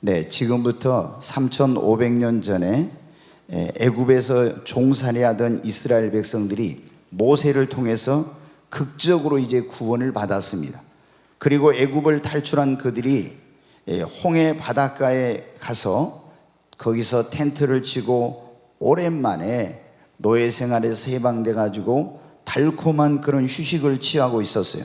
네, 지금부터 3,500년 전에 애굽에서 종살이하던 이스라엘 백성들이 모세를 통해서 극적으로 이제 구원을 받았습니다. 그리고 애굽을 탈출한 그들이 홍해 바닷가에 가서 거기서 텐트를 치고 오랜만에 노예 생활에서 해방돼 가지고 달콤한 그런 휴식을 취하고 있었어요.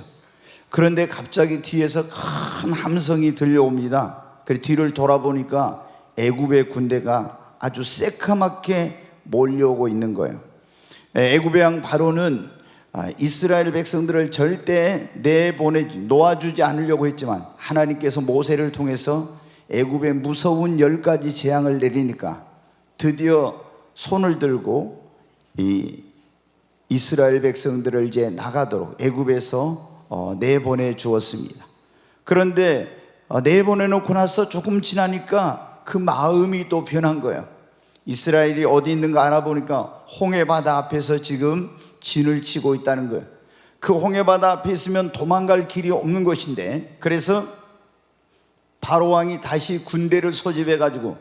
그런데 갑자기 뒤에서 큰 함성이 들려옵니다. 그리고 뒤를 돌아보니까 애굽의 군대가 아주 새카맣게 몰려오고 있는 거예요. 애굽의 왕 바로는 이스라엘 백성들을 절대 놓아주지 않으려고 했지만 하나님께서 모세를 통해서 애굽의 무서운 10가지 재앙을 내리니까 드디어 손을 들고 이 이스라엘 백성들을 이제 나가도록 애굽에서 내보내 주었습니다. 그런데 내보내놓고 나서 조금 지나니까 그 마음이 또 변한 거예요. 이스라엘이 어디 있는가 알아보니까 홍해바다 앞에서 지금 진을 치고 있다는 거예요. 그 홍해바다 앞에 있으면 도망갈 길이 없는 것인데, 그래서 바로왕이 다시 군대를 소집해 가지고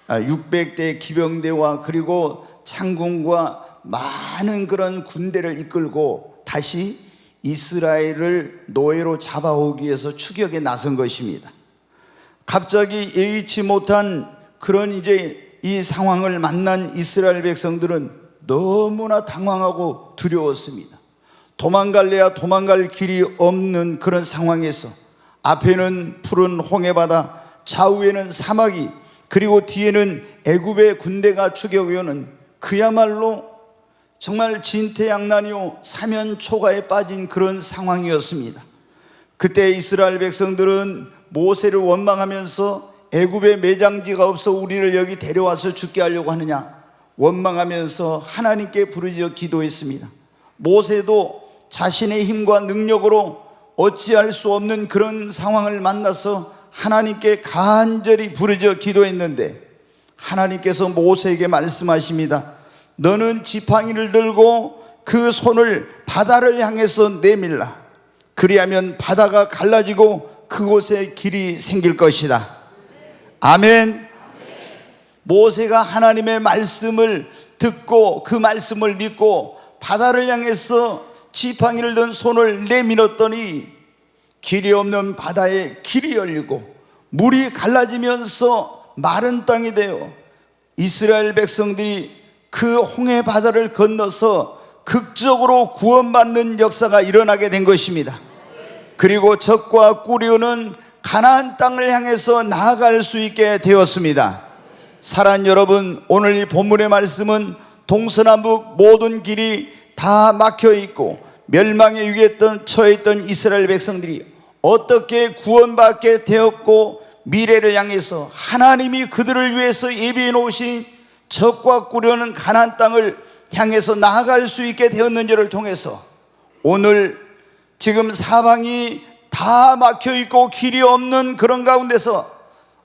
600대 기병대와 그리고 창군과 많은 그런 군대를 이끌고 다시 이스라엘을 노예로 잡아오기 위해서 추격에 나선 것입니다. 갑자기 예의치 못한 그런 이제 이 상황을 만난 이스라엘 백성들은 너무나 당황하고 두려웠습니다. 도망갈래야 도망갈 길이 없는 그런 상황에서 앞에는 푸른 홍해바다, 좌우에는 사막이, 그리고 뒤에는 애굽의 군대가 추격해 오는 그야말로 정말 진퇴양난이요 사면초가에 빠진 그런 상황이었습니다. 그때 이스라엘 백성들은 모세를 원망하면서 애굽에 매장지가 없어 우리를 여기 데려와서 죽게 하려고 하느냐 원망하면서 하나님께 부르짖어 기도했습니다. 모세도 자신의 힘과 능력으로 어찌할 수 없는 그런 상황을 만나서 하나님께 간절히 부르짖어 기도했는데 하나님께서 모세에게 말씀하십니다. 너는 지팡이를 들고 그 손을 바다를 향해서 내밀라. 그리하면 바다가 갈라지고 그곳에 길이 생길 것이다. 아멘. 모세가 하나님의 말씀을 듣고 그 말씀을 믿고 바다를 향해서 지팡이를 든 손을 내밀었더니 길이 없는 바다에 길이 열리고 물이 갈라지면서 마른 땅이 되어 이스라엘 백성들이 그 홍해 바다를 건너서 극적으로 구원받는 역사가 일어나게 된 것입니다. 그리고 적과 꿀이오는 가나안 땅을 향해서 나아갈 수 있게 되었습니다. 사랑하는 여러분, 오늘 이 본문의 말씀은 동서남북 모든 길이 다 막혀 있고 멸망의 위기에 처해 있던 이스라엘 백성들이 어떻게 구원받게 되었고 미래를 향해서 하나님이 그들을 위해서 예비해 놓으신 적과 꿀이오는 가나안 땅을 향해서 나아갈 수 있게 되었는지를 통해서 오늘 지금 사방이 다 막혀 있고 길이 없는 그런 가운데서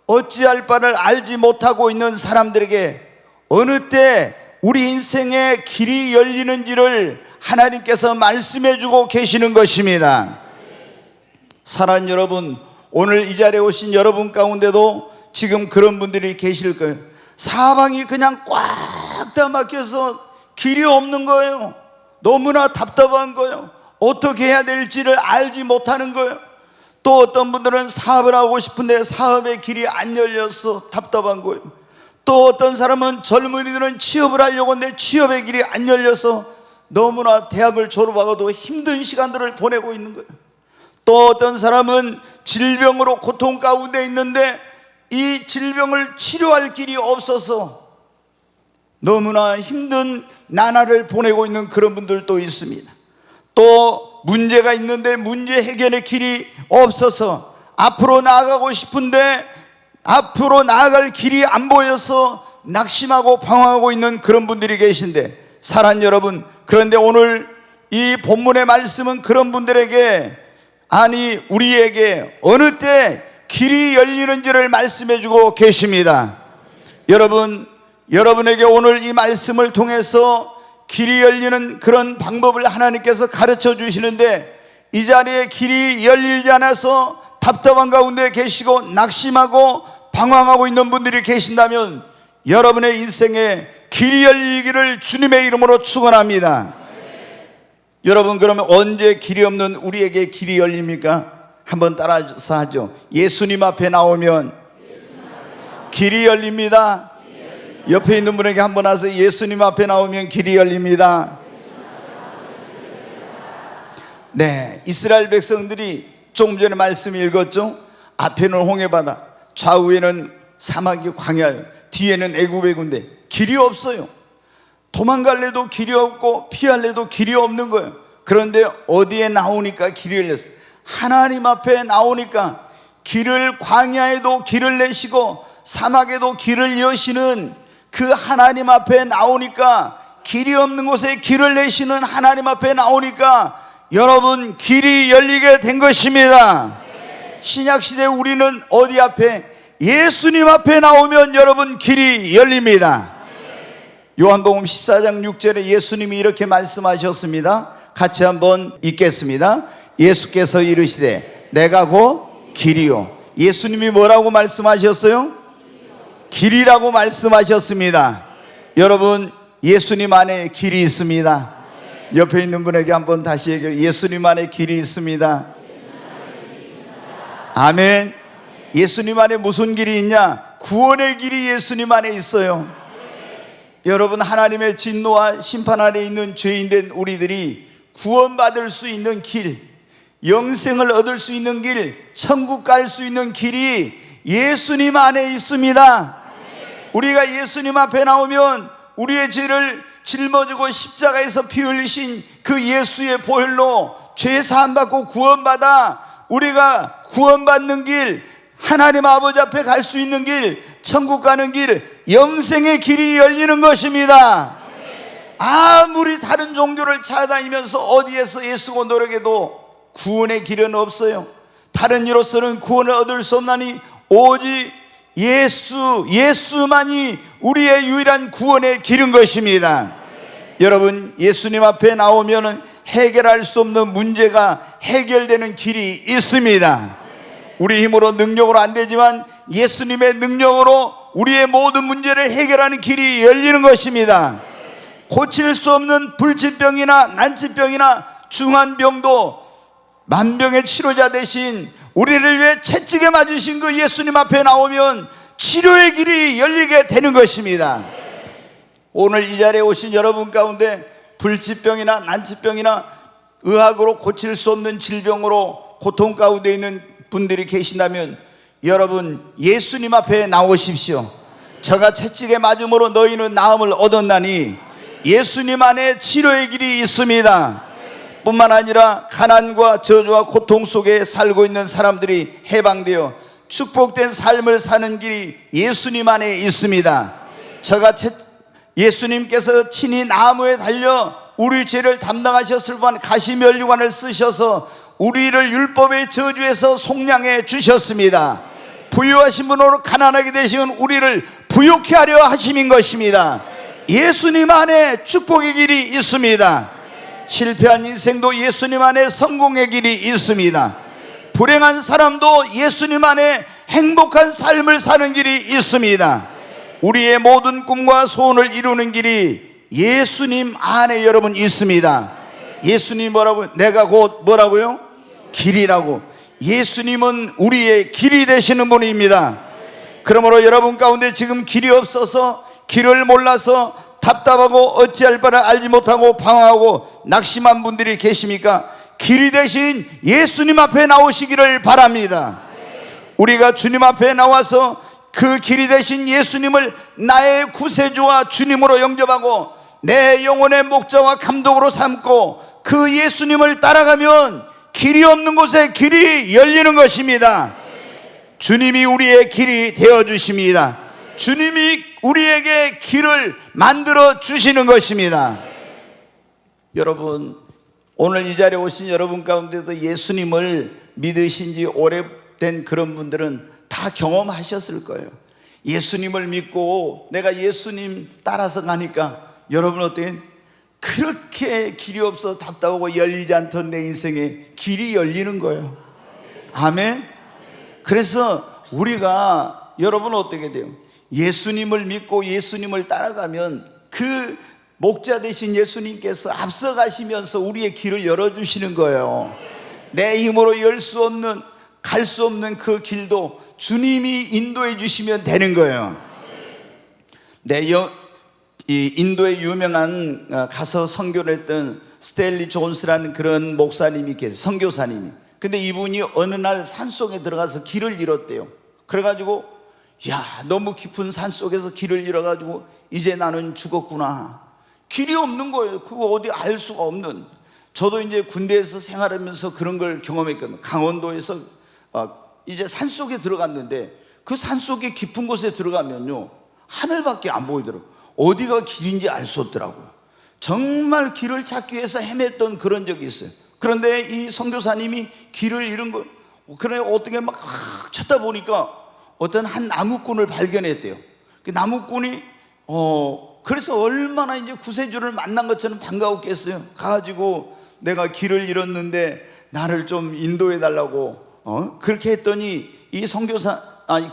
어찌할 바를 알지 못하고 있는 사람들에게 어느 때 우리 인생의 길이 열리는지를 하나님께서 말씀해 주고 계시는 것입니다. 사랑하는 여러분, 오늘 이 자리에 오신 여러분 가운데도 지금 그런 분들이 계실 거예요. 사방이 그냥 꽉 다 막혀서 길이 없는 거예요. 너무나 답답한 거예요. 어떻게 해야 될지를 알지 못하는 거예요. 또 어떤 분들은 사업을 하고 싶은데 사업의 길이 안 열려서 답답한 거예요. 또 어떤 사람은 젊은이들은 취업을 하려고 하는데 취업의 길이 안 열려서 너무나 대학을 졸업하고도 힘든 시간들을 보내고 있는 거예요. 또 어떤 사람은 질병으로 고통 가운데 있는데 이 질병을 치료할 길이 없어서 너무나 힘든 나날을 보내고 있는 그런 분들도 있습니다. 또 문제가 있는데 문제 해결의 길이 없어서 앞으로 나아가고 싶은데 앞으로 나아갈 길이 안 보여서 낙심하고 방황하고 있는 그런 분들이 계신데, 사랑하는 여러분, 그런데 오늘 이 본문의 말씀은 그런 분들에게, 아니 우리에게 어느 때 길이 열리는지를 말씀해 주고 계십니다. 여러분에게 오늘 이 말씀을 통해서 길이 열리는 그런 방법을 하나님께서 가르쳐 주시는데, 이 자리에 길이 열리지 않아서 답답한 가운데 계시고 낙심하고 방황하고 있는 분들이 계신다면 여러분의 인생에 길이 열리기를 주님의 이름으로 축원합니다. 여러분, 그러면 언제 길이 없는 우리에게 길이 열립니까? 한번 따라서 하죠. 예수님 앞에 나오면 길이 열립니다. 옆에 있는 분에게 한번 하세요. 예수님 앞에 나오면 길이 열립니다. 네, 이스라엘 백성들이 조금 전에 말씀 읽었죠. 앞에는 홍해바다, 좌우에는 사막이 광야예요. 뒤에는 애굽의 군대. 길이 없어요. 도망갈래도 길이 없고 피할래도 길이 없는 거예요. 그런데 어디에 나오니까 길이 열렸어요? 하나님 앞에 나오니까 길을, 광야에도 길을 내시고 사막에도 길을 여시는 그 하나님 앞에 나오니까, 길이 없는 곳에 길을 내시는 하나님 앞에 나오니까 여러분, 길이 열리게 된 것입니다. 신약시대 우리는 어디 앞에? 예수님 앞에 나오면 여러분, 길이 열립니다. 요한복음 14장 6절에 예수님이 이렇게 말씀하셨습니다. 같이 한번 읽겠습니다. 예수께서 이르시되 내가 곧 길이요. 예수님이 뭐라고 말씀하셨어요? 길이라고 말씀하셨습니다. 여러분, 예수님 안에 길이 있습니다. 옆에 있는 분에게 한번 다시 얘기해요. 예수님 안에 길이 있습니다. 아멘. 예수님 안에 무슨 길이 있냐? 구원의 길이 예수님 안에 있어요. 여러분, 하나님의 진노와 심판 아래 있는 죄인된 우리들이 구원받을 수 있는 길, 영생을 얻을 수 있는 길, 천국 갈 수 있는 길이 예수님 안에 있습니다. 우리가 예수님 앞에 나오면 우리의 죄를 짊어지고 십자가에서 피 흘리신 그 예수의 보혈로 죄 사함 받고 구원받아 우리가 구원받는 길, 하나님 아버지 앞에 갈 수 있는 길, 천국 가는 길, 영생의 길이 열리는 것입니다. 아무리 다른 종교를 찾아다니면서 어디에서 예수고 노력해도 구원의 길은 없어요. 다른 이로서는 구원을 얻을 수 없나니 오직 예수만이 우리의 유일한 구원의 길인 것입니다. 여러분, 예수님 앞에 나오면 해결할 수 없는 문제가 해결되는 길이 있습니다. 우리 힘으로 능력으로 안 되지만 예수님의 능력으로 우리의 모든 문제를 해결하는 길이 열리는 것입니다. 고칠 수 없는 불치병이나 난치병이나 중한 병도 만병의 치료자 대신 우리를 위해 채찍에 맞으신 그 예수님 앞에 나오면 치료의 길이 열리게 되는 것입니다. 오늘 이 자리에 오신 여러분 가운데 불치병이나 난치병이나 의학으로 고칠 수 없는 질병으로 고통 가운데 있는 분들이 계신다면 여러분, 예수님 앞에 나오십시오. 저가 채찍에 맞음으로 너희는 나음을 얻었나니 예수님 안에 치료의 길이 있습니다. 뿐만 아니라 가난과 저주와 고통 속에 살고 있는 사람들이 해방되어 축복된 삶을 사는 길이 예수님 안에 있습니다. 예수님께서 친히 나무에 달려 우리 죄를 담당하셨을 뿐 가시면류관을 쓰셔서 우리를 율법의 저주에서 속량해 주셨습니다. 부유하신 분으로 가난하게 되시면 우리를 부유케 하려 하심인 것입니다. 예수님 안에 축복의 길이 있습니다. 실패한 인생도 예수님 안에 성공의 길이 있습니다. 불행한 사람도 예수님 안에 행복한 삶을 사는 길이 있습니다. 우리의 모든 꿈과 소원을 이루는 길이 예수님 안에 여러분 있습니다. 예수님 뭐라고요? 내가 곧 뭐라고요? 길이라고. 예수님은 우리의 길이 되시는 분입니다. 그러므로 여러분 가운데 지금 길이 없어서, 길을 몰라서 답답하고 어찌할 바를 알지 못하고 방황하고 낙심한 분들이 계십니까? 길이 되신 예수님 앞에 나오시기를 바랍니다. 우리가 주님 앞에 나와서 그 길이 되신 예수님을 나의 구세주와 주님으로 영접하고 내 영혼의 목자와 감독으로 삼고 그 예수님을 따라가면 길이 없는 곳에 길이 열리는 것입니다. 주님이 우리의 길이 되어주십니다. 주님이 우리에게 길을 만들어 주시는 것입니다. 여러분, 오늘 이 자리에 오신 여러분 가운데도 예수님을 믿으신 지 오래된 그런 분들은 다 경험하셨을 거예요. 예수님을 믿고 내가 예수님 따라서 가니까 여러분 어때요? 그렇게 길이 없어 답답하고 열리지 않던 내 인생에 길이 열리는 거예요. 아멘. 그래서 우리가 여러분 어떻게 돼요? 예수님을 믿고 예수님을 따라가면 그 목자 되신 예수님께서 앞서가시면서 우리의 길을 열어주시는 거예요. 내 힘으로 열 수 없는, 갈 수 없는 그 길도 주님이 인도해 주시면 되는 거예요. 이 인도의 유명한 가서 선교를 했던 스탠리 존스라는 그런 목사님이 계세요. 선교사님이. 근데 이분이 어느 날 산속에 들어가서 길을 잃었대요. 그래가지고 너무 깊은 산속에서 길을 잃어가지고 이제 나는 죽었구나. 길이 없는 거예요. 그거 어디 알 수가 없는. 저도 이제 군대에서 생활하면서 그런 걸 경험했거든요. 강원도에서 이제 산속에 들어갔는데 그 산속에 깊은 곳에 들어가면요, 하늘밖에 안 보이더라고요. 어디가 길인지 알 수 없더라고요. 정말 길을 찾기 위해서 헤맸던 그런 적이 있어요. 그런데 이 선교사님이 길을 잃은 걸, 그래 어떻게 막 찾다 보니까 어떤 한 나무꾼을 발견했대요. 그 나무꾼이 그래서 얼마나 이제 구세주를 만난 것처럼 반가웠겠어요. 가가지고 내가 길을 잃었는데 나를 좀 인도해 달라고 그렇게 했더니 이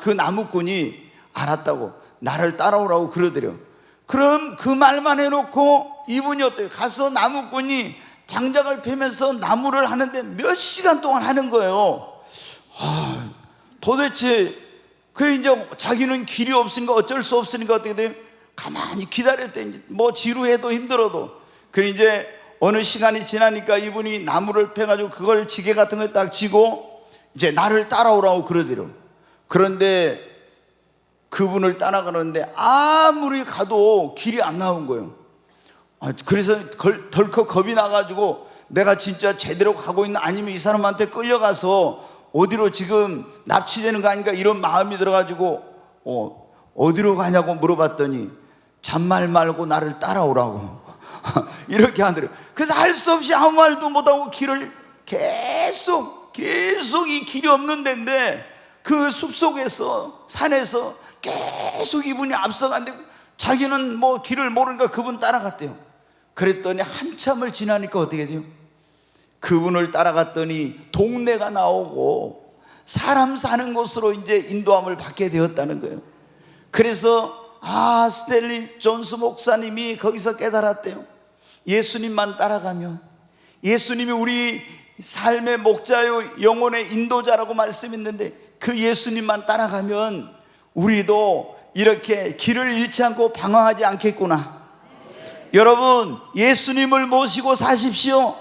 그 나무꾼이 알았다고 나를 따라오라고 그러더래요. 그럼 그 말만 해놓고 이분이 어때요? 가서 나무꾼이 장작을 패면서 나무를 하는데 몇 시간 동안 하는 거예요. 도대체 이제 자기는 길이 없으니까 어쩔 수 없으니까 어떻게 돼요? 가만히 기다렸대. 뭐 지루해도 힘들어도. 그래 이제 어느 시간이 지나니까 이분이 나무를 패가지고 그걸 지게 같은 걸 딱 지고 이제 나를 따라오라고 그러더래요. 그런데 그분을 따라가는데 아무리 가도 길이 안 나온 거예요. 그래서 덜컥 겁이 나가지고 내가 진짜 제대로 가고 있나, 아니면 이 사람한테 끌려가서 어디로 지금 납치되는 거 아닌가, 이런 마음이 들어가지고 어디로 가냐고 물어봤더니 잔말 말고 나를 따라오라고 이렇게 하더래요. 그래서 할 수 없이 아무 말도 못하고 길을 계속 이 길이 없는 데인데 그 숲속에서, 산에서 계속 이분이 앞서간데 자기는 뭐 길을 모르니까 그분 따라갔대요. 그랬더니 한참을 지나니까 어떻게 돼요? 그분을 따라갔더니 동네가 나오고 사람 사는 곳으로 이제 인도함을 받게 되었다는 거예요. 그래서 스탠리 존스 목사님이 거기서 깨달았대요. 예수님만 따라가면, 예수님이 우리 삶의 목자요 영혼의 인도자라고 말씀했는데 그 예수님만 따라가면 우리도 이렇게 길을 잃지 않고 방황하지 않겠구나. 여러분, 예수님을 모시고 사십시오.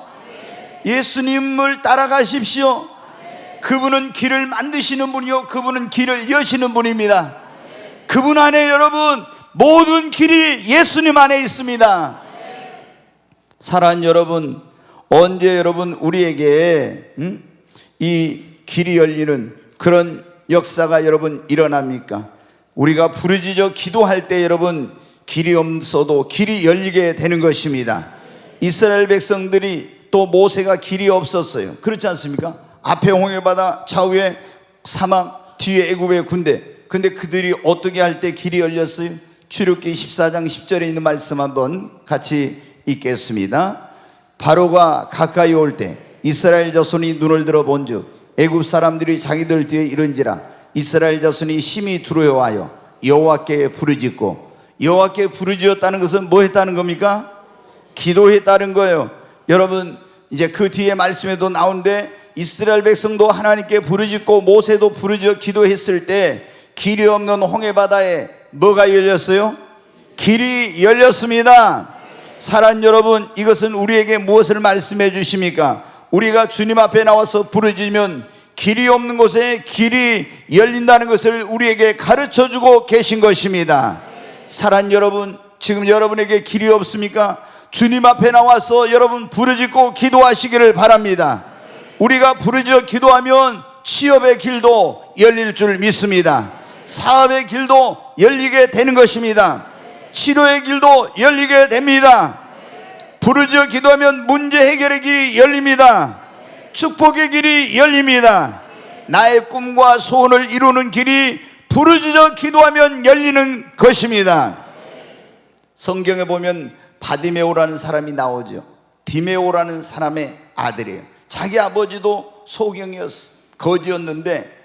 예수님을 따라가십시오. 그분은 길을 만드시는 분이요, 그분은 길을 여시는 분입니다. 그분 안에 여러분 모든 길이 예수님 안에 있습니다. 사랑하는 여러분, 언제 여러분 우리에게 이 길이 열리는 그런 역사가 여러분 일어납니까? 우리가 부르짖어 기도할 때 여러분 길이 없어도 길이 열리게 되는 것입니다. 이스라엘 백성들이 또 모세가 길이 없었어요. 그렇지 않습니까? 앞에 홍해바다, 좌우에 사막, 뒤에 애굽의 군대. 근데 그들이 어떻게 할 때 길이 열렸어요? 출애굽기 14장 10절에 있는 말씀 한번 같이 읽겠습니다. 바로가 가까이 올 때 이스라엘 자손이 눈을 들어 본즉 애굽 사람들이 자기들 뒤에 이른지라 이스라엘 자손이 심히 두려워하여 여호와께 부르짖고, 여호와께 부르짖었다는 것은 뭐 했다는 겁니까? 기도했다는 거예요. 여러분, 이제 그 뒤에 말씀에도 나오는데 이스라엘 백성도 하나님께 부르짖고 모세도 부르짖어 기도했을 때 길이 없는 홍해바다에 뭐가 열렸어요? 길이 열렸습니다. 사랑하는 여러분, 이것은 우리에게 무엇을 말씀해 주십니까? 우리가 주님 앞에 나와서 부르짖으면 길이 없는 곳에 길이 열린다는 것을 우리에게 가르쳐 주고 계신 것입니다. 사랑하는 여러분, 지금 여러분에게 길이 없습니까? 주님 앞에 나와서 여러분 부르짖고 기도하시기를 바랍니다. 우리가 부르짖어 기도하면 취업의 길도 열릴 줄 믿습니다. 사업의 길도 열리게 되는 것입니다. 치료의 길도 열리게 됩니다. 부르짖어 기도하면 문제 해결의 길이 열립니다. 축복의 길이 열립니다. 나의 꿈과 소원을 이루는 길이 부르짖어 기도하면 열리는 것입니다. 성경에 보면 바디메오라는 사람이 나오죠. 디메오라는 사람의 아들이에요. 자기 아버지도 소경이었어, 거지였는데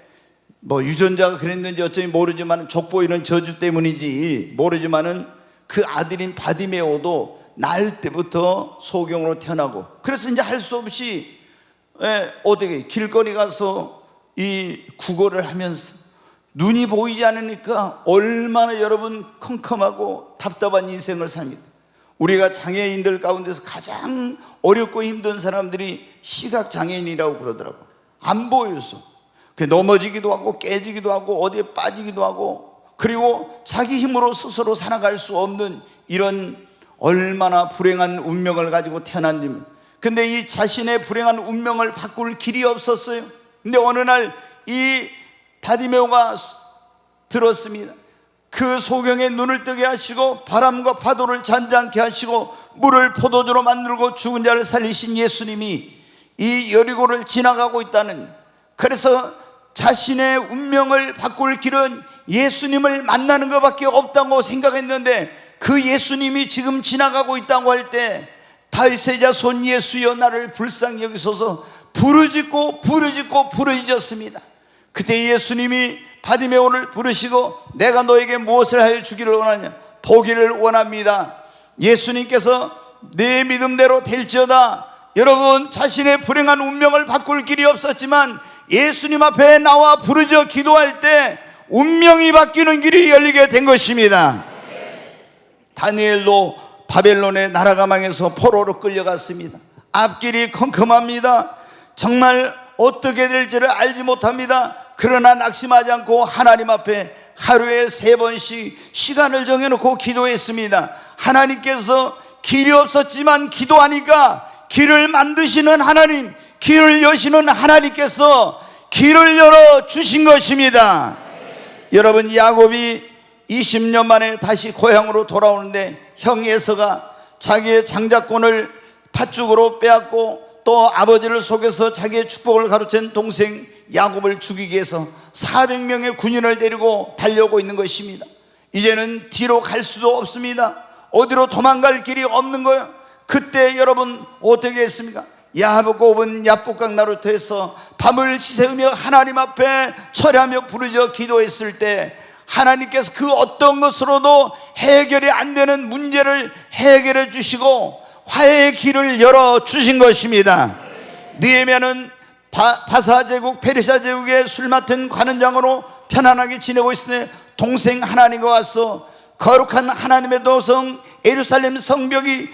뭐 유전자가 그랬는지 어쩌면 모르지만 족보이는 저주 때문인지 모르지만은 그 아들인 바디메오도 날 때부터 소경으로 태어나고, 그래서 이제 할 수 없이 어떻게 길거리 가서 이 구걸을 하면서 눈이 보이지 않으니까 얼마나 여러분 컴컴하고 답답한 인생을 삽니다. 우리가 장애인들 가운데서 가장 어렵고 힘든 사람들이 시각장애인이라고 그러더라고. 안 보여서 넘어지기도 하고 깨지기도 하고 어디에 빠지기도 하고, 그리고 자기 힘으로 스스로 살아갈 수 없는 이런 얼마나 불행한 운명을 가지고 태어났는지. 근데 이 자신의 불행한 운명을 바꿀 길이 없었어요. 근데 어느 날 이 바디메오가 들었습니다. 그 소경의 눈을 뜨게 하시고 바람과 파도를 잔잔케 하시고 물을 포도주로 만들고 죽은 자를 살리신 예수님이 이 여리고를 지나가고 있다는, 그래서 자신의 운명을 바꿀 길은 예수님을 만나는 것밖에 없다고 생각했는데, 그 예수님이 지금 지나가고 있다고 할 때 다윗의 자손 예수여 나를 불쌍히 여기소서 부르짖고 부르짖고 부르짖었습니다. 그때 예수님이 바디메오를 부르시고 내가 너에게 무엇을 하여 주기를 원하냐? 보기를 원합니다. 예수님께서 내 믿음대로 될지어다. 여러분, 자신의 불행한 운명을 바꿀 길이 없었지만 예수님 앞에 나와 부르짖어 기도할 때 운명이 바뀌는 길이 열리게 된 것입니다. 다니엘도 바벨론의 나라가 망해서 포로로 끌려갔습니다. 앞길이 컴컴합니다. 정말 어떻게 될지를 알지 못합니다. 그러나 낙심하지 않고 하나님 앞에 하루에 3번씩 시간을 정해놓고 기도했습니다. 하나님께서 길이 없었지만 기도하니까 길을 만드시는 하나님, 길을 여시는 하나님께서 길을 열어 주신 것입니다. 여러분, 야곱이 20년 만에 다시 고향으로 돌아오는데 형 에서가 자기의 장자권을 팥죽으로 빼앗고 또 아버지를 속여서 자기의 축복을 가로챈 동생 야곱을 죽이기 위해서 400명의 군인을 데리고 달려오고 있는 것입니다. 이제는 뒤로 갈 수도 없습니다. 어디로 도망갈 길이 없는 거예요. 그때 여러분 어떻게 했습니까? 야곱은 야복강 나루터에서 밤을 지새우며 하나님 앞에 철회하며 부르짖어 기도했을 때 하나님께서 그 어떤 것으로도 해결이 안 되는 문제를 해결해 주시고 화해의 길을 열어 주신 것입니다. 느헤미야는 바사 제국 페르시아 제국의 술 맡은 관원장으로 편안하게 지내고 있으니 동생 하나님과 와서 거룩한 하나님의 도성 예루살렘 성벽이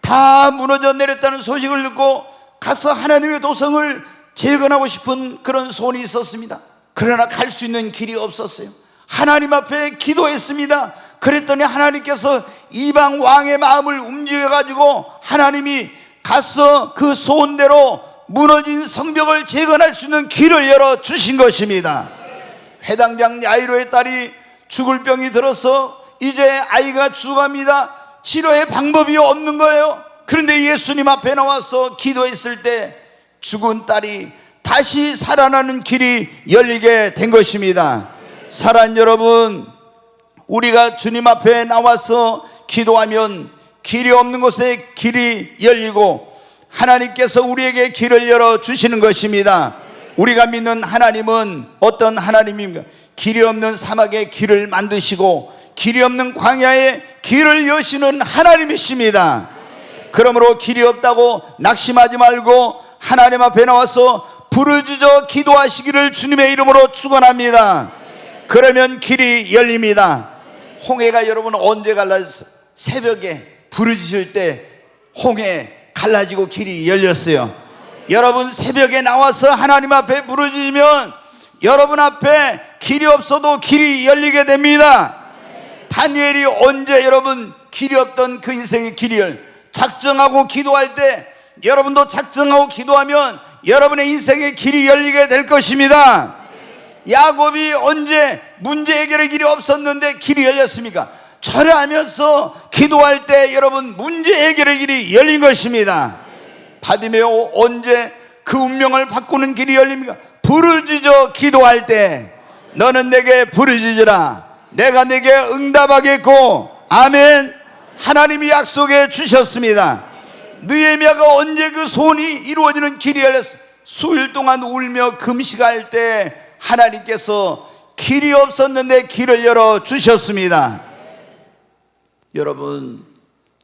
다 무너져 내렸다는 소식을 듣고 가서 하나님의 도성을 재건하고 싶은 그런 소원이 있었습니다. 그러나 갈 수 있는 길이 없었어요. 하나님 앞에 기도했습니다. 그랬더니 하나님께서 이방 왕의 마음을 움직여가지고 하나님이 가서 그 소원대로 무너진 성벽을 재건할 수 있는 길을 열어주신 것입니다. 회당장 야이로의 딸이 죽을 병이 들어서 이제 아이가 죽어갑니다. 치료의 방법이 없는 거예요. 그런데 예수님 앞에 나와서 기도했을 때 죽은 딸이 다시 살아나는 길이 열리게 된 것입니다. 사랑하는 여러분, 우리가 주님 앞에 나와서 기도하면 길이 없는 곳에 길이 열리고 하나님께서 우리에게 길을 열어주시는 것입니다. 우리가 믿는 하나님은 어떤 하나님입니까? 길이 없는 사막에 길을 만드시고 길이 없는 광야에 길을 여시는 하나님이십니다. 그러므로 길이 없다고 낙심하지 말고 하나님 앞에 나와서 부르짖어 기도하시기를 주님의 이름으로 축원합니다. 그러면 길이 열립니다. 홍해가 여러분 언제 갈라졌어요? 새벽에 부르짖을 때 홍해 갈라지고 길이 열렸어요. 여러분 새벽에 나와서 하나님 앞에 부르짖으면 여러분 앞에 길이 없어도 길이 열리게 됩니다. 다니엘이 언제 여러분 길이 없던 그 인생의 길이 작정하고 기도할 때 여러분도 작정하고 기도하면 여러분의 인생의 길이 열리게 될 것입니다. 야곱이 언제 문제 해결의 길이 없었는데 길이 열렸습니까? 철회하면서 기도할 때 여러분 문제 해결의 길이 열린 것입니다. 바디메오 언제 그 운명을 바꾸는 길이 열립니까? 부르짖어 기도할 때 너는 내게 부르짖으라 내가 내게 응답하겠고 아멘. 하나님이 약속해 주셨습니다. 느헤미야가 언제 그 소원이 이루어지는 길이 열렸어요? 수일 동안 울며 금식할 때 하나님께서 길이 없었는데 길을 열어 주셨습니다. 여러분,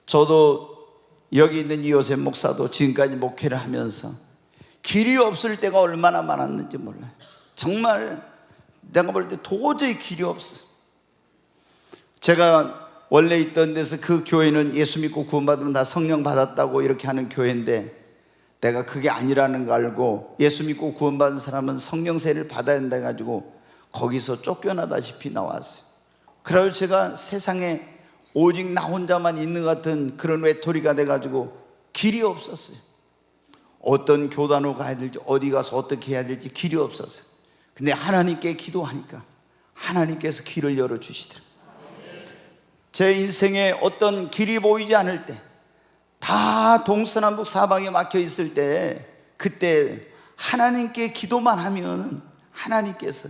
저도 여기 있는 이호셉 목사도 지금까지 목회를 하면서 길이 없을 때가 얼마나 많았는지 몰라요. 정말 내가 볼 때 도저히 길이 없어요. 제가 원래 있던 데서 그 교회는 예수 믿고 구원받으면 다 성령 받았다고 이렇게 하는 교회인데, 내가 그게 아니라는 걸 알고 예수 믿고 구원받은 사람은 성령세를 받아야 된다 해가지고 거기서 쫓겨나다시피 나왔어요. 그래서 제가 세상에 오직 나 혼자만 있는 것 같은 그런 외톨이가 돼가지고 길이 없었어요. 어떤 교단으로 가야 될지, 어디 가서 어떻게 해야 될지 길이 없었어요. 근데 하나님께 기도하니까 하나님께서 길을 열어주시더라고요. 제 인생에 어떤 길이 보이지 않을 때, 다 동서남북 사방에 막혀 있을 때, 그때 하나님께 기도만 하면 하나님께서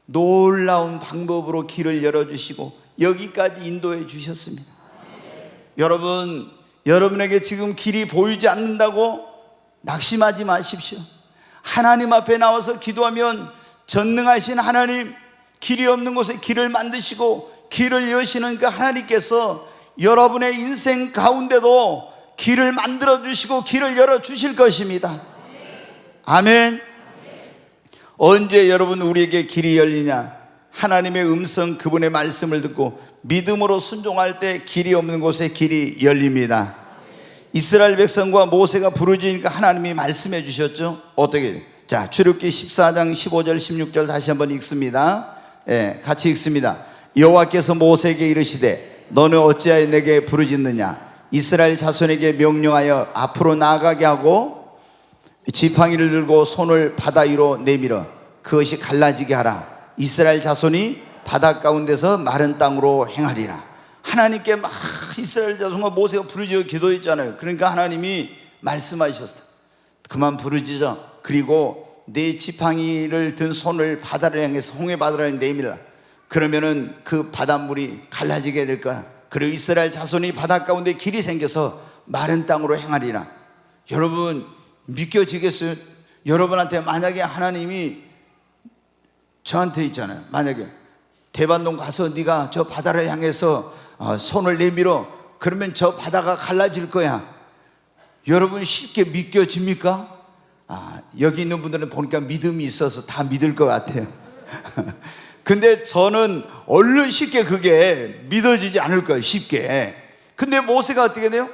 놀라운 방법으로 길을 열어주시고 여기까지 인도해 주셨습니다. 여러분, 여러분에게 지금 길이 보이지 않는다고 낙심하지 마십시오. 하나님 앞에 나와서 기도하면 전능하신 하나님, 길이 없는 곳에 길을 만드시고 길을 여시는 그 하나님께서 여러분의 인생 가운데도 길을 만들어 주시고 길을 열어 주실 것입니다. 아멘. 언제 여러분 우리에게 길이 열리냐? 하나님의 음성, 그분의 말씀을 듣고 믿음으로 순종할 때 길이 없는 곳에 길이 열립니다. 이스라엘 백성과 모세가 부르짖으니까 하나님이 말씀해 주셨죠. 어떻게? 자, 출애굽기 14장 15절 16절 다시 한번 읽습니다. 같이 읽습니다. 여호와께서 모세에게 이르시되 너는 어찌하여 내게 부르짖느냐? 이스라엘 자손에게 명령하여 앞으로 나아가게 하고 지팡이를 들고 손을 바다 위로 내밀어 그것이 갈라지게 하라. 이스라엘 자손이 바다 가운데서 마른 땅으로 행하리라. 하나님께 막 이스라엘 자손과 모세가 부르짖어 기도했잖아요. 그러니까 하나님이 말씀하셨어요. 그만 부르짖어. 그리고 네 지팡이를 든 손을 바다를 향해서 홍해 바다를 내밀라. 그러면은 그 바닷물이 갈라지게 될 거야. 그리고 이스라엘 자손이 바다 가운데 길이 생겨서 마른 땅으로 행하리라. 여러분, 믿겨지겠어요? 여러분한테 만약에 하나님이 저한테 있잖아요. 만약에 대반동 가서 네가 저 바다를 향해서 손을 내밀어. 그러면 저 바다가 갈라질 거야. 여러분 쉽게 믿겨집니까? 여기 있는 분들은 보니까 믿음이 있어서 다 믿을 것 같아요. 근데 저는 얼른 쉽게 그게 믿어지지 않을 거예요. 쉽게. 근데 모세가 어떻게 돼요?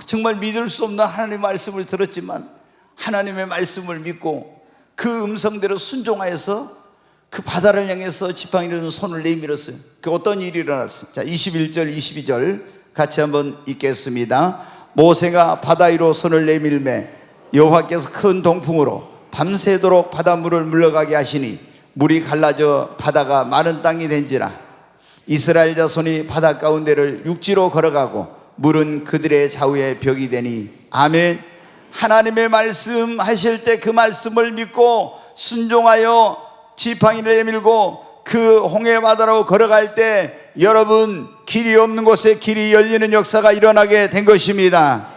정말 믿을 수 없는 하나님의 말씀을 들었지만 하나님의 말씀을 믿고 그 음성대로 순종하여서 그 바다를 향해서 지팡이를 손을 내밀었어요. 그 어떤 일이 일어났어요? 자, 21절 22절 같이 한번 읽겠습니다. 모세가 바다 위로 손을 내밀매 여호와께서 큰 동풍으로 밤새도록 바닷물을 물러가게 하시니 물이 갈라져 바다가 마른 땅이 된지라. 이스라엘 자손이 바다 가운데를 육지로 걸어가고 물은 그들의 좌우에 벽이 되니. 아멘. 하나님의 말씀 하실 때 그 말씀을 믿고 순종하여 지팡이를 내밀고 그 홍해 바다로 걸어갈 때 여러분 길이 없는 곳에 길이 열리는 역사가 일어나게 된 것입니다.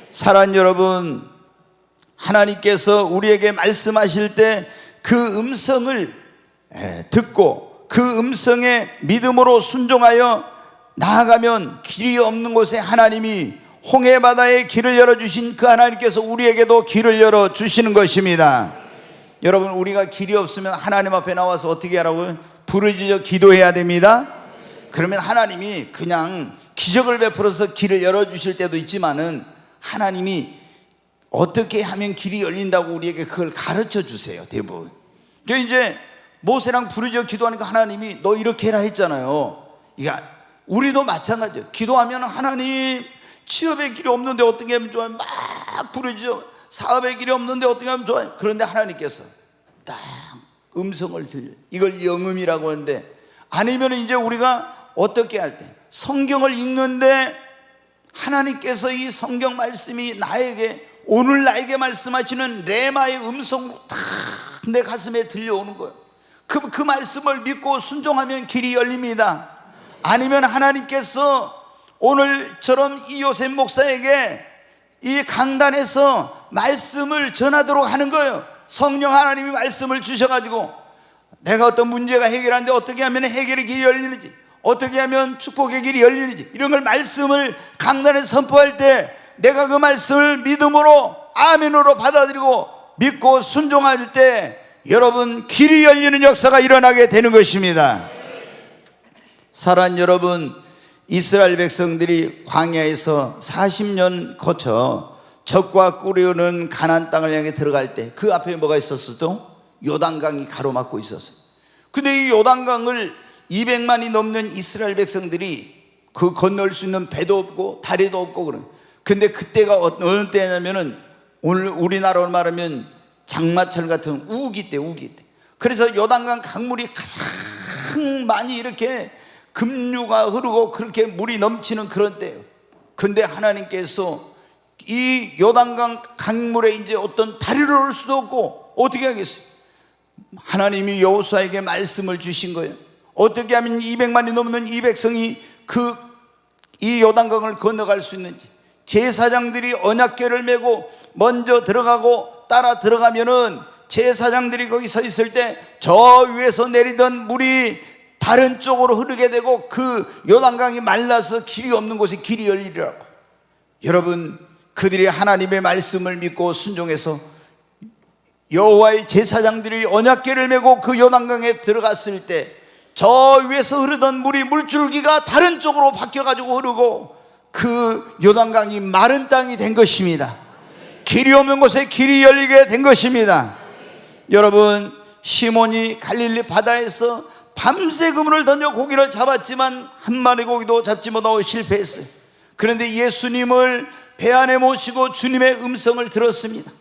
사랑하는 여러분, 하나님께서 우리에게 말씀하실 때 그 음성을 듣고 그 음성에 믿음으로 순종하여 나아가면 길이 없는 곳에 하나님이 홍해 바다에 길을 열어주신 그 하나님께서 우리에게도 길을 열어주시는 것입니다. 여러분, 우리가 길이 없으면 하나님 앞에 나와서 어떻게 하라고요? 부르짖어 기도해야 됩니다. 그러면 하나님이 그냥 기적을 베풀어서 길을 열어주실 때도 있지만은 하나님이 어떻게 하면 길이 열린다고 우리에게 그걸 가르쳐 주세요. 대부분. 그러니까 이제 모세랑 부르짖어 기도하니까 하나님이 너 이렇게 해라 했잖아요. 그러니까 우리도 마찬가지예요. 기도하면 하나님 취업의 길이 없는데 어떻게 하면 좋아요? 막 부르짖어. 사업의 길이 없는데 어떻게 하면 좋아요? 그런데 하나님께서 딱 음성을 들려. 이걸 영음이라고 하는데, 아니면 이제 우리가 어떻게 할 때 성경을 읽는데 하나님께서 이 성경 말씀이 나에게 오늘 나에게 말씀하시는 레마의 음성으로 다 내 가슴에 들려오는 거예요. 그 말씀을 믿고 순종하면 길이 열립니다. 아니면 하나님께서 오늘처럼 이호셉 목사에게 이 강단에서 말씀을 전하도록 하는 거예요. 성령 하나님이 말씀을 주셔가지고 내가 어떤 문제가 해결하는데 어떻게 하면 해결의 길이 열리는지, 어떻게 하면 축복의 길이 열리는지, 이런 걸 말씀을 강단에 선포할 때 내가 그 말씀을 믿음으로 아멘으로 받아들이고 믿고 순종할 때 여러분 길이 열리는 역사가 일어나게 되는 것입니다. 사랑하는 여러분, 이스라엘 백성들이 광야에서 40년 거쳐 적과 꿀이 가나안 땅을 향해 들어갈 때 그 앞에 뭐가 있었어도? 요단강이 가로막고 있었어요. 근데 이 요단강을 200만이 넘는 이스라엘 백성들이 그 건널 수 있는 배도 없고 다리도 없고 그런. 근데 그때가 어느 때냐면은 오늘 우리나라로 말하면 장마철 같은 우기 때. 그래서 요단강 강물이 가장 많이 이렇게 급류가 흐르고 그렇게 물이 넘치는 그런 때예요. 근데 하나님께서 이 요단강 강물에 이제 어떤 다리를 올 수도 없고 어떻게 하겠어요? 하나님이 여호수아에게 말씀을 주신 거예요. 어떻게 하면 200만이 넘는 이 백성이 이 요단강을 건너갈 수 있는지. 제사장들이 언약궤를 메고 먼저 들어가고 따라 들어가면은 제사장들이 거기 서 있을 때 저 위에서 내리던 물이 다른 쪽으로 흐르게 되고 그 요단강이 말라서 길이 없는 곳에 길이 열리리라고. 여러분, 그들이 하나님의 말씀을 믿고 순종해서 여호와의 제사장들이 언약궤를 메고 그 요단강에 들어갔을 때 저 위에서 흐르던 물이 물줄기가 다른 쪽으로 바뀌어가지고 흐르고 그 요단강이 마른 땅이 된 것입니다. 길이 없는 곳에 길이 열리게 된 것입니다. 여러분, 시몬이 갈릴리 바다에서 밤새 그물을 던져 고기를 잡았지만 한 마리 고기도 잡지 못하고 실패했어요. 그런데 예수님을 배 안에 모시고 주님의 음성을 들었습니다.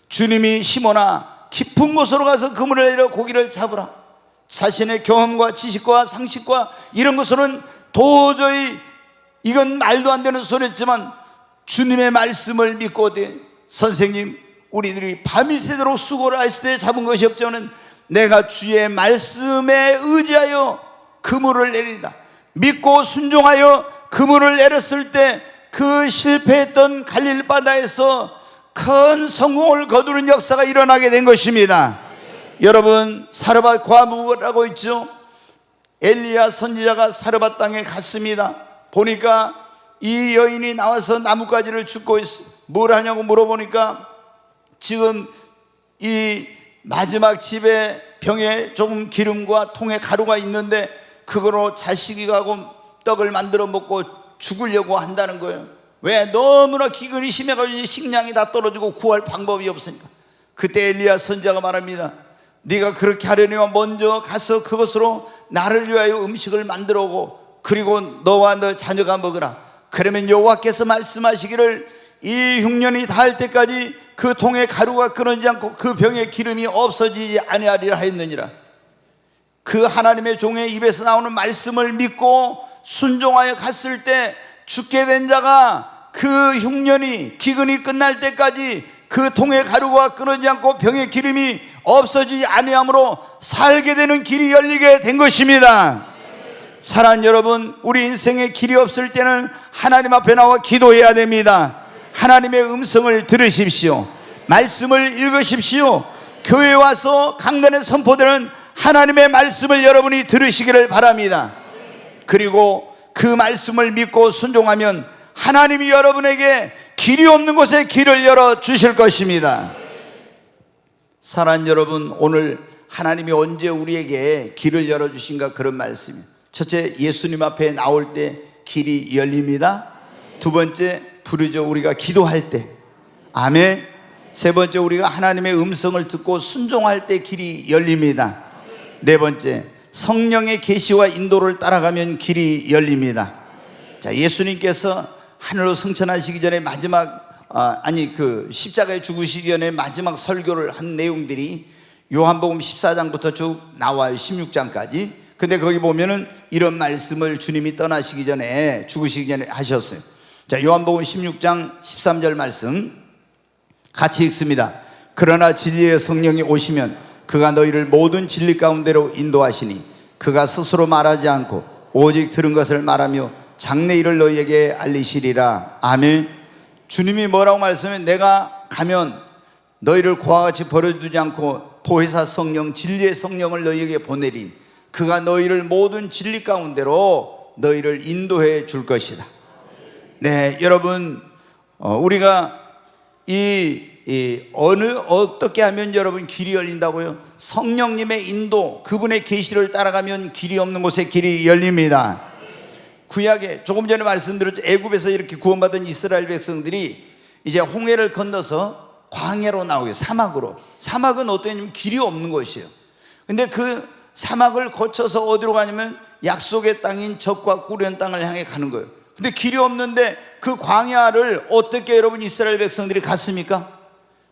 주님이 시몬아, 깊은 곳으로 가서 그물을 내려 고기를 잡으라. 자신의 경험과 지식과 상식과 이런 것으로는 도저히 이건 말도 안 되는 소리였지만 주님의 말씀을 믿고 선생님, 우리들이 밤이 새도록 수고를 했을 때 잡은 것이 없지만 내가 주의 말씀에 의지하여 그물을 내리다. 믿고 순종하여 그물을 내렸을 때 그 실패했던 갈릴리 바다에서 큰 성공을 거두는 역사가 일어나게 된 것입니다. 여러분, 사르밧 과부라고 있죠. 엘리야 선지자가 사르밧 땅에 갔습니다. 보니까 이 여인이 나와서 나뭇가지를 줍고 있어요. 뭘 하냐고 물어보니까 지금 이 마지막 집에 병에 조금 기름과 통에 가루가 있는데 그거로 자식이 가고 떡을 만들어 먹고 죽으려고 한다는 거예요. 왜? 너무나 기근이 심해가지고 식량이 다 떨어지고 구할 방법이 없으니까. 그때 엘리야 선지자가 말합니다. 네가 그렇게 하려니와 먼저 가서 그것으로 나를 위하여 음식을 만들어 오고 그리고 너와 너 자녀가 먹으라. 그러면 여호와께서 말씀하시기를 이 흉년이 닿을 때까지 그 통에 가루가 끊어지지 않고 그 병에 기름이 없어지지 아니하리라 하였느니라. 그 하나님의 종의 입에서 나오는 말씀을 믿고 순종하여 갔을 때 죽게 된 자가 그 흉년이 기근이 끝날 때까지 그 통에 가루가 끊어지지 않고 병의 기름이 없어지지 아니하므로 살게 되는 길이 열리게 된 것입니다. 사랑하는 여러분, 우리 인생에 길이 없을 때는 하나님 앞에 나와 기도해야 됩니다. 하나님의 음성을 들으십시오. 말씀을 읽으십시오. 교회에 와서 강단에 선포되는 하나님의 말씀을 여러분이 들으시기를 바랍니다. 그리고 그 말씀을 믿고 순종하면 하나님이 여러분에게 길이 없는 곳에 길을 열어 주실 것입니다. 사랑하는 여러분, 오늘 하나님이 언제 우리에게 길을 열어주신가 그런 말씀이에요. 첫째, 예수님 앞에 나올 때 길이 열립니다. 두 번째, 부르짖어 우리가 기도할 때, 아멘. 세 번째, 우리가 하나님의 음성을 듣고 순종할 때 길이 열립니다. 네 번째, 성령의 계시와 인도를 따라가면 길이 열립니다. 자, 예수님께서 하늘로 승천하시기 전에 마지막 그 십자가에 죽으시기 전에 마지막 설교를 한 내용들이 요한복음 14장부터 쭉 나와요. 16장까지. 근데 거기 보면은 이런 말씀을 주님이 떠나시기 전에, 죽으시기 전에 하셨어요. 자, 요한복음 16장 13절 말씀 같이 읽습니다. 그러나 진리의 성령이 오시면 그가 너희를 모든 진리 가운데로 인도하시니 그가 스스로 말하지 않고 오직 들은 것을 말하며 장래 일을 너희에게 알리시리라. 아멘. 주님이 뭐라고 말씀해? 내가 가면 너희를 고와 같이 버려두지 않고 보혜사 성령, 진리의 성령을 너희에게 보내린 그가 너희를 모든 진리 가운데로 너희를 인도해 줄 것이다. 네, 여러분, 우리가 어떻게 하면 여러분 길이 열린다고요? 성령님의 인도, 그분의 계시를 따라가면 길이 없는 곳에 길이 열립니다. 구약에 조금 전에 말씀드렸죠. 애굽에서 이렇게 구원받은 이스라엘 백성들이 이제 홍해를 건너서 광야로 나오게, 사막으로. 사막은 어떠냐면 길이 없는 곳이에요. 근데 그 사막을 거쳐서 어디로 가냐면 약속의 땅인 적과 꿀의 땅을 향해 가는 거예요. 근데 길이 없는데 그 광야를 어떻게 여러분 이스라엘 백성들이 갔습니까?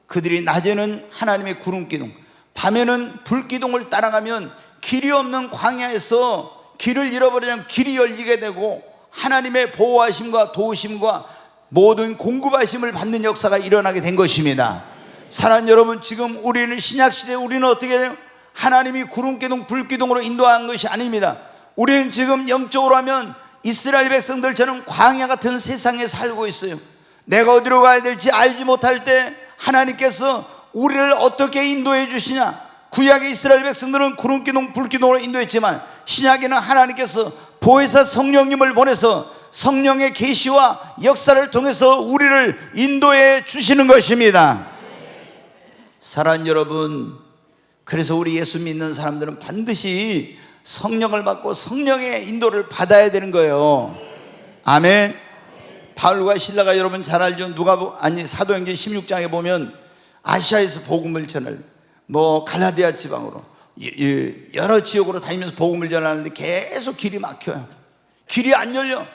그들이 낮에는 하나님의 구름 기둥, 밤에는 불 기둥을 따라가면 길이 없는 광야에서 길을 잃어버리면 길이 열리게 되고 하나님의 보호하심과 도우심과 모든 공급하심을 받는 역사가 일어나게 된 것입니다. 사랑하는 여러분, 지금 우리는 신약시대에 우리는 어떻게 해요? 하나님이 구름기둥 불기둥으로 인도한 것이 아닙니다. 우리는 지금 영적으로 하면 이스라엘 백성들처럼 광야 같은 세상에 살고 있어요. 내가 어디로 가야 될지 알지 못할 때 하나님께서 우리를 어떻게 인도해 주시냐. 구약의 이스라엘 백성들은 구름기둥 불기둥으로 인도했지만 신약에는 하나님께서 보혜사 성령님을 보내서 성령의 계시와 역사를 통해서 우리를 인도해 주시는 것입니다. 사랑하는 여러분, 그래서 우리 예수 믿는 사람들은 반드시 성령을 받고 성령의 인도를 받아야 되는 거예요. 아멘. 바울과 실라가 여러분 잘 알죠. 사도행전 16장에 보면 아시아에서 복음을 전할 갈라디아 지방으로 여러 지역으로 다니면서 복음을 전하는데 계속 길이 막혀요. 길이 안 열려.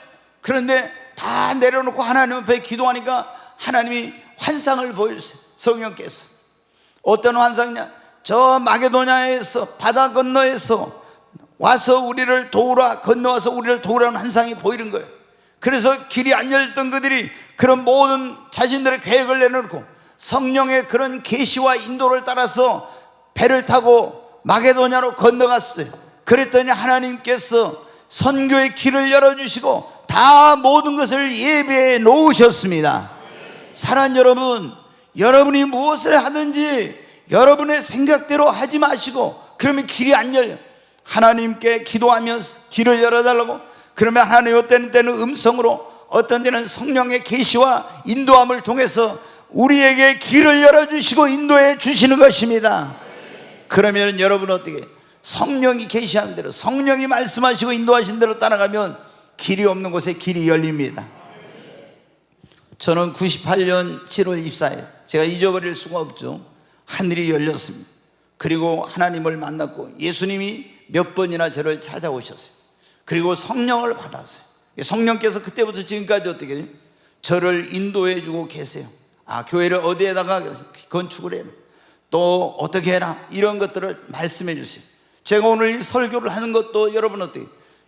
그런데 다 내려놓고 하나님 앞에 기도하니까 하나님이 환상을 보여주세요. 성령께서. 어떤 환상이냐? 저 마게도냐에서 바다 건너에서 와서 우리를 도우라, 건너와서 우리를 도우라는 환상이 보이는 거예요. 그래서 길이 안 열렸던 그들이 그런 모든 자신들의 계획을 내놓고 성령의 그런 계시와 인도를 따라서 배를 타고 마게도냐로 건너갔어요. 그랬더니 하나님께서 선교의 길을 열어주시고 다 모든 것을 예배해 놓으셨습니다. 사랑하는 여러분, 여러분이 무엇을 하든지 여러분의 생각대로 하지 마시고, 그러면 길이 안 열려. 하나님께 기도하면서 길을 열어달라고. 그러면 하나님 어떤 때는 음성으로, 어떤 때는 성령의 계시와 인도함을 통해서 우리에게 길을 열어주시고 인도해 주시는 것입니다. 그러면 여러분 어떻게? 성령이 계시한 대로, 성령이 말씀하시고 인도하신 대로 따라가면 길이 없는 곳에 길이 열립니다. 저는 98년 7월 24일, 제가 잊어버릴 수가 없죠. 하늘이 열렸습니다. 그리고 하나님을 만났고 예수님이 몇 번이나 저를 찾아오셨어요. 그리고 성령을 받았어요. 성령께서 그때부터 지금까지 어떻게 해요? 저를 인도해 주고 계세요. 교회를 어디에다가 건축을 해라, 또 어떻게 해라, 이런 것들을 말씀해 주세요. 제가 오늘 이 설교를 하는 것도 여러분 어떻게,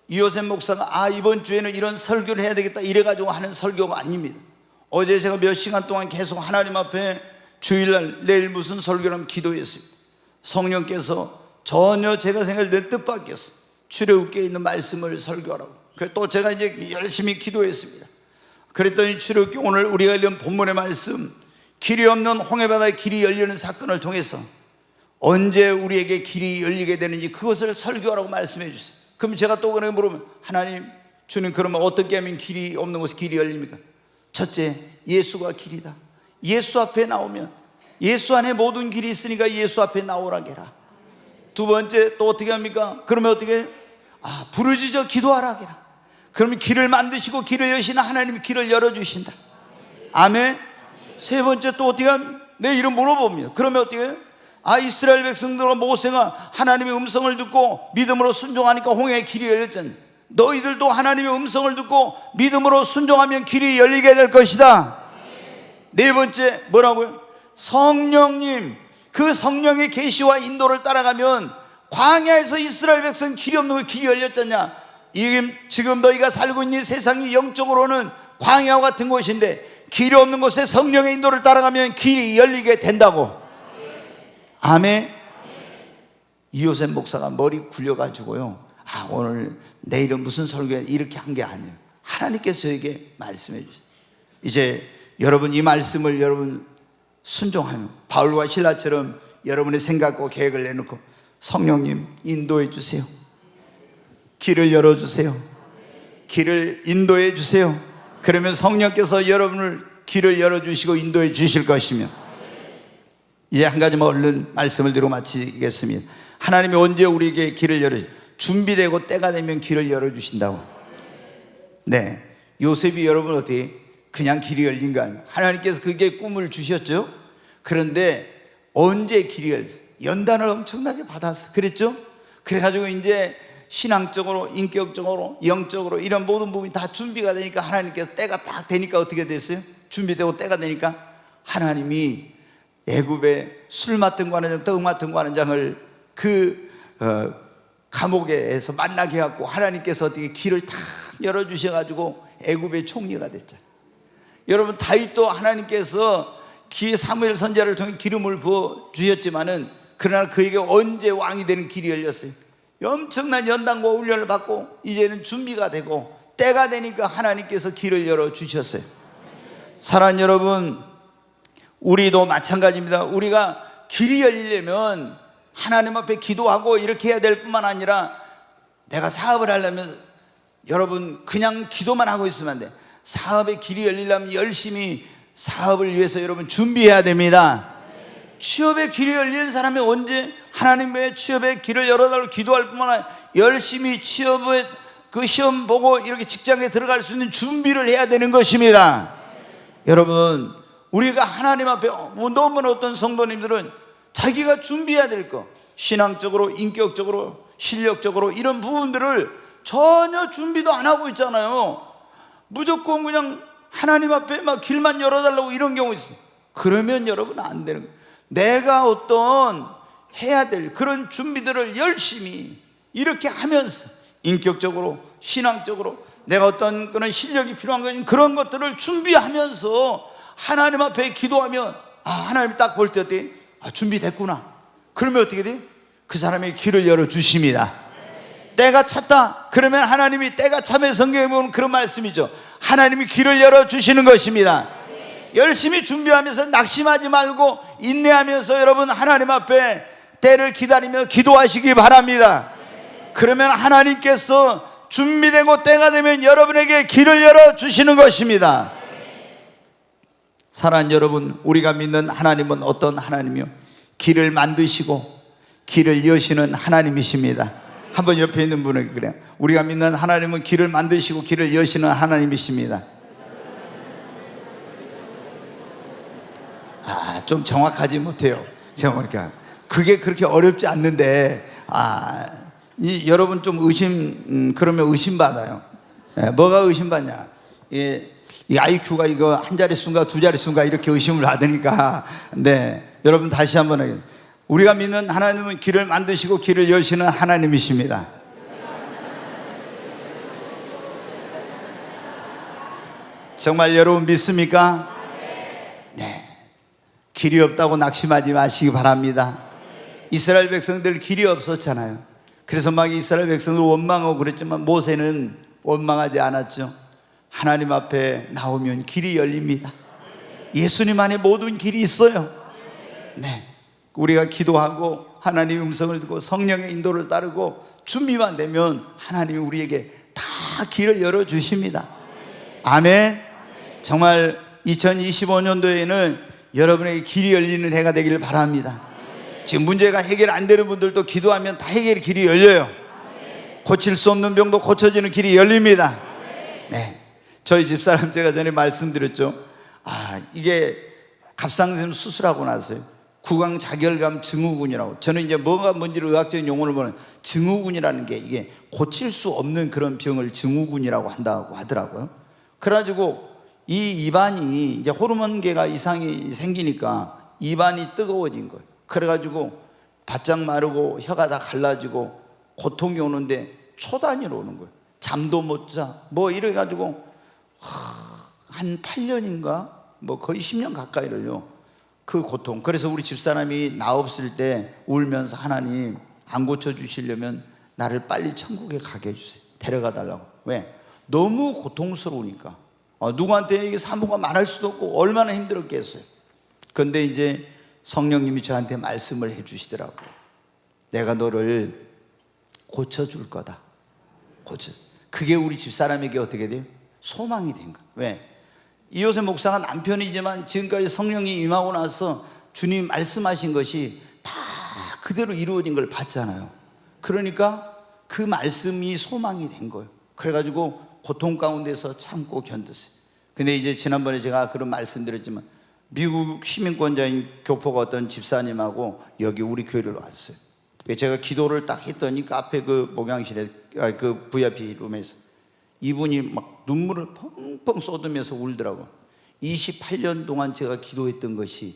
이호셉 목사가 이번 주에는 이런 설교를 해야 되겠다 이래가지고 하는 설교가 아닙니다. 어제 제가 몇 시간 동안 계속 하나님 앞에 주일날 내일 무슨 설교를 하면 기도했습니다. 성령께서 전혀 제가 생각할 뜻밖이었어요. 출애굽기에 있는 말씀을 설교하라고. 그래서 또 제가 이제 열심히 기도했습니다. 그랬더니 출애굽기 오늘 우리가 읽은 본문의 말씀, 길이 없는 홍해바다에 길이 열리는 사건을 통해서 언제 우리에게 길이 열리게 되는지 그것을 설교하라고 말씀해 주세요. 그럼 제가 또 그렇게 물으면, 하나님, 주님, 그러면 어떻게 하면 길이 없는 곳에 길이 열립니까? 첫째, 예수가 길이다. 예수 앞에 나오면, 예수 안에 모든 길이 있으니까 예수 앞에 나오라 해라. 두 번째, 또 어떻게 합니까? 그러면 어떻게? 부르짖어 기도하라 해라. 그러면 길을 만드시고 길을 여시는 하나님이 길을 열어주신다. 아멘. 세 번째, 또 어떻게 하면? 내 이름 물어봅니다. 그러면 어떻게 해요? 이스라엘 백성들과 모세가 하나님의 음성을 듣고 믿음으로 순종하니까 홍해의 길이 열렸잖아. 너희들도 하나님의 음성을 듣고 믿음으로 순종하면 길이 열리게 될 것이다. 네 번째, 뭐라고요? 성령님, 그 성령의 계시와 인도를 따라가면 광야에서 이스라엘 백성 길이 없는 거 길이 열렸잖냐. 지금 너희가 살고 있는 세상이 영적으로는 광야와 같은 곳인데 길이 없는 곳에 성령의 인도를 따라가면 길이 열리게 된다고. 아멘. 이호셉 목사가 머리 굴려가지고요, 오늘 내일은 무슨 설교야 이렇게 한 게 아니에요. 하나님께서 저에게 말씀해 주세요. 이제 여러분 이 말씀을 여러분 순종하면 바울과 실라처럼 여러분의 생각과 계획을 내놓고 성령님 인도해 주세요. 길을 열어주세요. 길을 인도해 주세요. 그러면 성령께서 여러분을 길을 열어주시고 인도해 주실 것이며, 이제 한 가지만 얼른 말씀을 드리고 마치겠습니다. 하나님이 언제 우리에게 길을 준비되고 때가 되면 길을 열어주신다고. 네, 요셉이 여러분 어떻게 그냥 길이 열린 거 아니에요? 하나님께서 그게 꿈을 주셨죠. 그런데 언제 길이 열렸어요? 연단을 엄청나게 받았어. 그랬죠? 그래가지고 이제 신앙적으로, 인격적으로, 영적으로 이런 모든 부분이 다 준비가 되니까 하나님께서 때가 딱 되니까 어떻게 됐어요? 준비되고 때가 되니까 하나님이 애굽의 술 맡은 관원장, 떡 맡은 관원장을 감옥에서 만나게 해갖고 하나님께서 어떻게 길을 탁 열어주셔가지고 애굽의 총리가 됐잖아요. 여러분, 다윗도 하나님께서 사무엘 선지자를 통해 기름을 부어 주셨지만은 그러나 그에게 언제 왕이 되는 길이 열렸어요? 엄청난 연단과 훈련을 받고 이제는 준비가 되고 때가 되니까 하나님께서 길을 열어 주셨어요. 사랑하는 여러분, 우리도 마찬가지입니다. 우리가 길이 열리려면 하나님 앞에 기도하고 이렇게 해야 될 뿐만 아니라, 내가 사업을 하려면 여러분 그냥 기도만 하고 있으면 안 돼. 사업의 길이 열리려면 열심히 사업을 위해서 여러분 준비해야 됩니다. 취업의 길이 열리는 사람이 언제 하나님의 취업의 길을 열어달라고 기도할 뿐만 아니라 열심히 취업의 그 시험 보고 이렇게 직장에 들어갈 수 있는 준비를 해야 되는 것입니다. 여러분, 우리가 하나님 앞에 너무나 어떤 성도님들은 자기가 준비해야 될 것, 신앙적으로, 인격적으로, 실력적으로 이런 부분들을 전혀 준비도 안 하고 있잖아요. 무조건 그냥 하나님 앞에 막 길만 열어달라고 이런 경우 있어요. 그러면 여러분 안 되는 거예요. 내가 어떤 해야 될 그런 준비들을 열심히 이렇게 하면서 인격적으로, 신앙적으로 내가 어떤 그런 실력이 필요한 거 그런 것들을 준비하면서 하나님 앞에 기도하면, 하나님 딱 볼 때 어때? 준비됐구나. 그러면 어떻게 돼요? 그 사람의 길을 열어주십니다. 때가 찼다. 그러면 하나님이 때가 차면 성경에 보면 그런 말씀이죠. 하나님이 길을 열어주시는 것입니다. 열심히 준비하면서 낙심하지 말고 인내하면서 여러분 하나님 앞에 때를 기다리며 기도하시기 바랍니다. 그러면 하나님께서 준비되고 때가 되면 여러분에게 길을 열어주시는 것입니다. 사랑하는 여러분, 우리가 믿는 하나님은 어떤 하나님이요? 길을 만드시고 길을 여시는 하나님이십니다. 한번 옆에 있는 분에게 그래요. 우리가 믿는 하나님은 길을 만드시고 길을 여시는 하나님이십니다. 좀 정확하지 못해요. 제가 보니까 그게 그렇게 어렵지 않는데, 여러분 좀 그러면 의심받아요. 뭐가 의심받냐? 이 IQ가 이거 한 자릿수인가 두 자릿수인가 이렇게 의심을 받으니까. 네, 여러분 다시 한번 하겠습니다. 우리가 믿는 하나님은 길을 만드시고 길을 여시는 하나님이십니다. 정말 여러분 믿습니까? 네. 길이 없다고 낙심하지 마시기 바랍니다. 이스라엘 백성들 길이 없었잖아요. 그래서 막 이스라엘 백성들 원망하고 그랬지만 모세는 원망하지 않았죠. 하나님 앞에 나오면 길이 열립니다. 예수님 안에 모든 길이 있어요. 네, 우리가 기도하고 하나님의 음성을 듣고 성령의 인도를 따르고 준비만 되면 하나님이 우리에게 다 길을 열어주십니다. 아멘. 정말 2025년도에는 여러분에게 길이 열리는 해가 되기를 바랍니다. 지금 문제가 해결 안 되는 분들도 기도하면 다 해결의 길이 열려요. 고칠 수 없는 병도 고쳐지는 길이 열립니다. 네, 저희 집사람 제가 전에 말씀드렸죠. 이게 갑상선 수술하고 나서요, 구강자결감 증후군이라고. 저는 이제 뭐가 뭔지를 의학적인 용어를 보면 증후군이라는 게 이게 고칠 수 없는 그런 병을 증후군이라고 한다고 하더라고요. 그래가지고 이 입안이 이제 호르몬계가 이상이 생기니까 입안이 뜨거워진 거예요. 그래가지고 바짝 마르고 혀가 다 갈라지고 고통이 오는데 초 단위로 오는 거예요. 잠도 못 자. 뭐 이래가지고 한 8년인가 뭐 거의 10년 가까이를요, 그 고통. 그래서 우리 집사람이 나 없을 때 울면서 하나님 안 고쳐주시려면 나를 빨리 천국에 가게 해주세요. 데려가 달라고. 왜? 너무 고통스러우니까. 누구한테 이게 사모가 말할 수도 없고 얼마나 힘들었겠어요. 그런데 이제 성령님이 저한테 말씀을 해주시더라고요. 내가 너를 고쳐줄 거다. 그게 우리 집사람에게 어떻게 돼요? 소망이 된 거예요. 왜? 이호세 목사가 남편이지만 지금까지 성령이 임하고 나서 주님 말씀하신 것이 다 그대로 이루어진 걸 봤잖아요. 그러니까 그 말씀이 소망이 된 거예요. 그래가지고 고통 가운데서 참고 견뎠어요. 근데 이제 지난번에 제가 그런 말씀드렸지만 미국 시민권자인 교포가 어떤 집사님하고 여기 우리 교회를 왔어요. 제가 기도를 딱 했더니 카페 그 목양실에 그 VIP 룸에서 이분이 막 눈물을 펑펑 쏟으면서 울더라고. 28년 동안 제가 기도했던 것이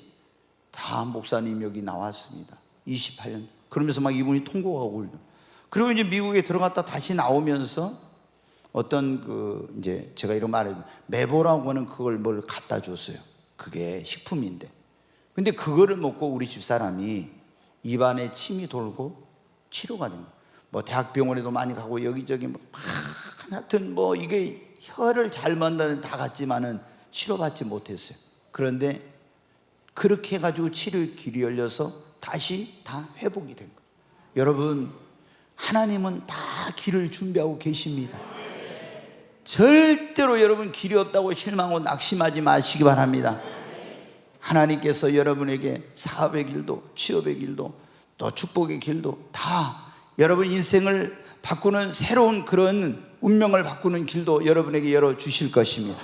다 목사님 여기 나왔습니다. 28년. 그러면서 막 이분이 통곡하고 울더라고. 그리고 이제 미국에 들어갔다 다시 나오면서 어떤 그 이제 제가 이런 말을 메보라고 하는 그걸 뭘 갖다 줬어요. 그게 식품인데. 근데 그거를 먹고 우리 집사람이 입안에 침이 돌고 치료가 된 거예요. 뭐 대학병원에도 많이 가고 여기저기 뭐 하여튼 뭐 이게 혀를 잘 만드는 다 갔지만은 치료받지 못했어요. 그런데 그렇게 해가지고 치료의 길이 열려서 다시 다 회복이 된 거예요. 여러분, 하나님은 다 길을 준비하고 계십니다. 절대로 여러분 길이 없다고 실망하고 낙심하지 마시기 바랍니다. 하나님께서 여러분에게 사업의 길도 취업의 길도 또 축복의 길도 다 여러분 인생을 바꾸는 새로운 그런 운명을 바꾸는 길도 여러분에게 열어주실 것입니다.